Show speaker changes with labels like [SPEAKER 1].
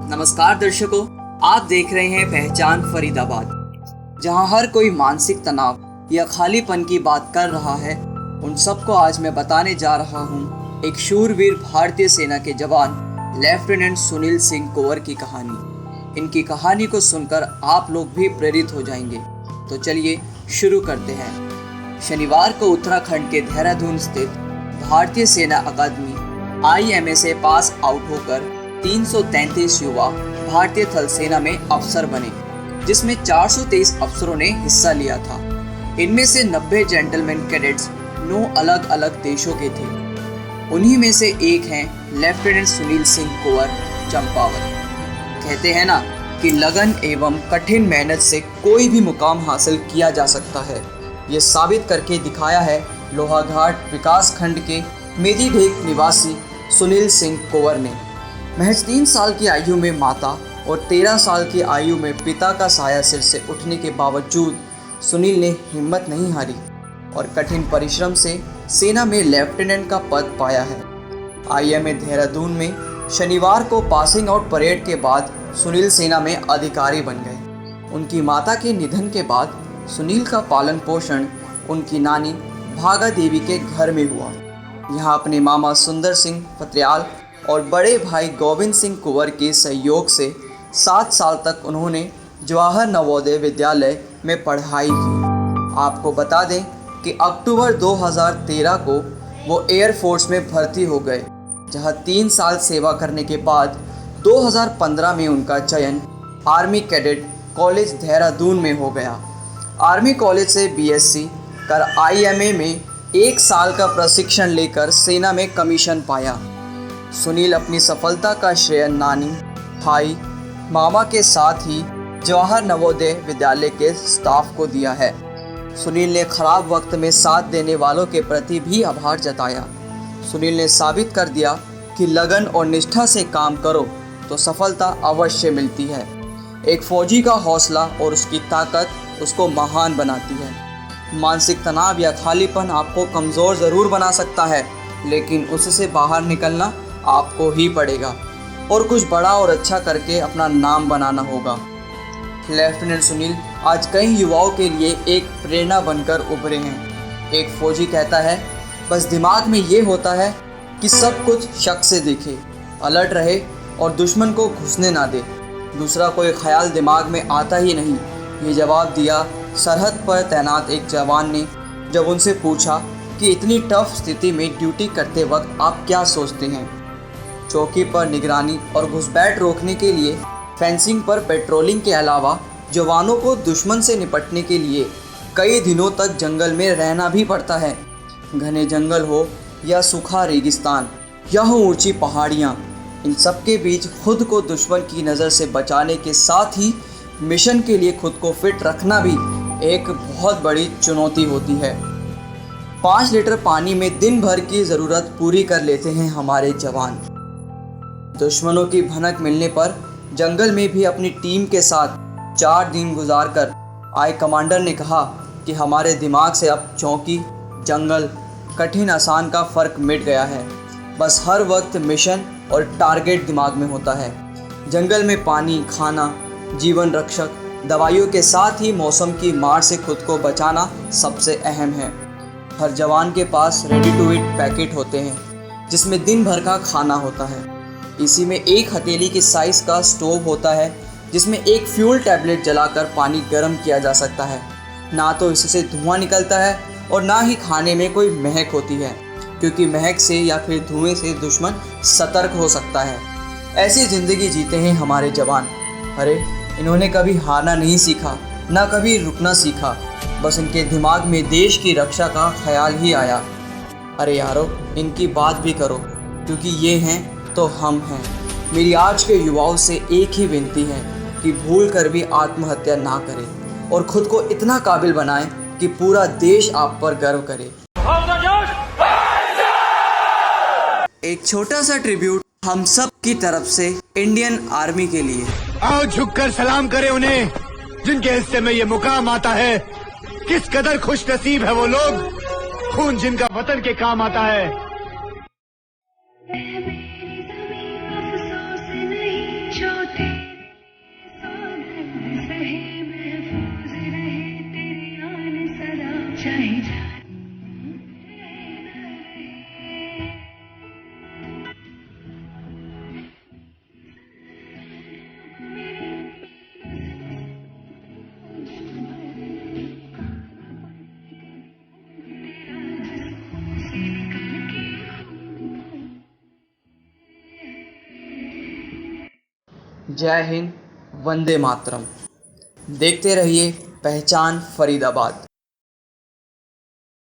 [SPEAKER 1] नमस्कार दर्शकों, आप देख रहे हैं पहचान फरीदाबाद, जहां हर कोई मानसिक तनाव या खालीपन की बात कर रहा है। उन सबको आज मैं बताने जा रहा हूं एक शूरवीर भारतीय सेना के जवान लेफ्टिनेंट सुनील सिंह कुंवर की कहानी। इनकी कहानी को सुनकर आप लोग भी प्रेरित हो जाएंगे। तो चलिए शुरू करते हैं। शनिवार को उत्तराखंड के देहरादून स्थित भारतीय सेना अकादमी IMA से पास आउट होकर 333 युवा भारतीय थल सेना में अफसर बने, जिसमें 423 अफसरों ने हिस्सा लिया था। इनमें से 90 जेंटलमैन कैडेट्स 9 अलग अलग देशों के थे। उन्हीं में से एक हैं लेफ्टिनेंट सुनील सिंह कुंवर चंपावत। कहते हैं ना कि लगन एवं कठिन मेहनत से कोई भी मुकाम हासिल किया जा सकता है। ये साबित करके दिखाया है लोहाघाट विकास खंड के मेदीढेक निवासी सुनील सिंह कुंवर ने। महज 3 साल की आयु में माता और 13 साल की आयु में पिता का साया सिर से उठने के बावजूद सुनील ने हिम्मत नहीं हारी और कठिन परिश्रम से सेना में लेफ्टिनेंट का पद पाया है। IMA देहरादून में शनिवार को पासिंग आउट परेड के बाद सुनील सेना में अधिकारी बन गए। उनकी माता के निधन के बाद सुनील का पालन पोषण उनकी नानी भागा देवी के घर में हुआ। यहाँ अपने मामा सुंदर सिंह पत्रियाल और बड़े भाई गोविंद सिंह कुंवर के सहयोग से 7 साल तक उन्होंने जवाहर नवोदय विद्यालय में पढ़ाई की। आपको बता दें कि अक्टूबर 2013 को वो एयरफोर्स में भर्ती हो गए, जहां 3 साल सेवा करने के बाद 2015 में उनका चयन आर्मी कैडेट कॉलेज देहरादून में हो गया। आर्मी कॉलेज से BSc कर IMA में 1 साल का प्रशिक्षण लेकर सेना में कमीशन पाया। सुनील अपनी सफलता का श्रेय नानी, भाई, मामा के साथ ही जवाहर नवोदय विद्यालय के स्टाफ को दिया है। सुनील ने खराब वक्त में साथ देने वालों के प्रति भी आभार जताया। सुनील ने साबित कर दिया कि लगन और निष्ठा से काम करो तो सफलता अवश्य मिलती है। एक फौजी का हौसला और उसकी ताकत उसको महान बनाती है। मानसिक तनाव या खालीपन आपको कमज़ोर ज़रूर बना सकता है, लेकिन उससे बाहर निकलना आपको ही पड़ेगा और कुछ बड़ा और अच्छा करके अपना नाम बनाना होगा। लेफ्टिनेंट सुनील आज कई युवाओं के लिए एक प्रेरणा बनकर उभरे हैं। एक फौजी कहता है, बस दिमाग में ये होता है कि सब कुछ शक से देखे, अलर्ट रहे और दुश्मन को घुसने ना दे। दूसरा कोई ख्याल दिमाग में आता ही नहीं। ये जवाब दिया सरहद पर तैनात एक जवान ने जब उनसे पूछा कि इतनी टफ स्थिति में ड्यूटी करते वक्त आप क्या सोचते हैं। चौकी पर निगरानी और घुसपैठ रोकने के लिए फेंसिंग पर पेट्रोलिंग के अलावा जवानों को दुश्मन से निपटने के लिए कई दिनों तक जंगल में रहना भी पड़ता है। घने जंगल हो या सूखा रेगिस्तान या हो ऊंची पहाड़ियाँ, इन सब के बीच खुद को दुश्मन की नज़र से बचाने के साथ ही मिशन के लिए खुद को फिट रखना भी एक बहुत बड़ी चुनौती होती है। 5 लीटर पानी में दिन भर की ज़रूरत पूरी कर लेते हैं हमारे जवान। दुश्मनों की भनक मिलने पर जंगल में भी अपनी टीम के साथ 4 दिन गुजारकर आई कमांडर ने कहा कि हमारे दिमाग से अब चौकी, जंगल, कठिन आसान का फ़र्क मिट गया है। बस हर वक्त मिशन और टारगेट दिमाग में होता है। जंगल में पानी, खाना, जीवन रक्षक, दवाइयों के साथ ही मौसम की मार से खुद को बचाना सबसे अहम है। हर जवान के पास रेडी टू ईट पैकेट होते हैं, जिसमें दिन भर का खाना होता है। इसी में एक हथेली की साइज़ का स्टोव होता है, जिसमें एक फ्यूल टैबलेट जलाकर पानी गर्म किया जा सकता है। ना तो इससे धुआं निकलता है और ना ही खाने में कोई महक होती है, क्योंकि महक से या फिर धुएं से दुश्मन सतर्क हो सकता है। ऐसी ज़िंदगी जीते हैं हमारे जवान। अरे इन्होंने कभी हारना नहीं सीखा, ना कभी रुकना सीखा। बस इनके दिमाग में देश की रक्षा का ख्याल ही आया। अरे यारो, इनकी बात भी करो, क्योंकि ये हैं तो हम हैं। मेरी आज के युवाओं से एक ही विनती है कि भूल कर भी आत्महत्या ना करें और खुद को इतना काबिल बनाएं कि पूरा देश आप पर गर्व करे। एक छोटा सा ट्रिब्यूट हम सब की तरफ से इंडियन आर्मी के लिए।
[SPEAKER 2] आओ झुककर सलाम करें उन्हें जिनके हिस्से में ये मुकाम आता है। किस कदर खुश नसीब है वो लोग, खून जिनका वतन के काम आता है।
[SPEAKER 3] मेरी ज़मीं अफ़सोस नहीं छोटे
[SPEAKER 1] जय हिंद, वंदे मातरम। देखते रहिए पहचान फरीदाबाद।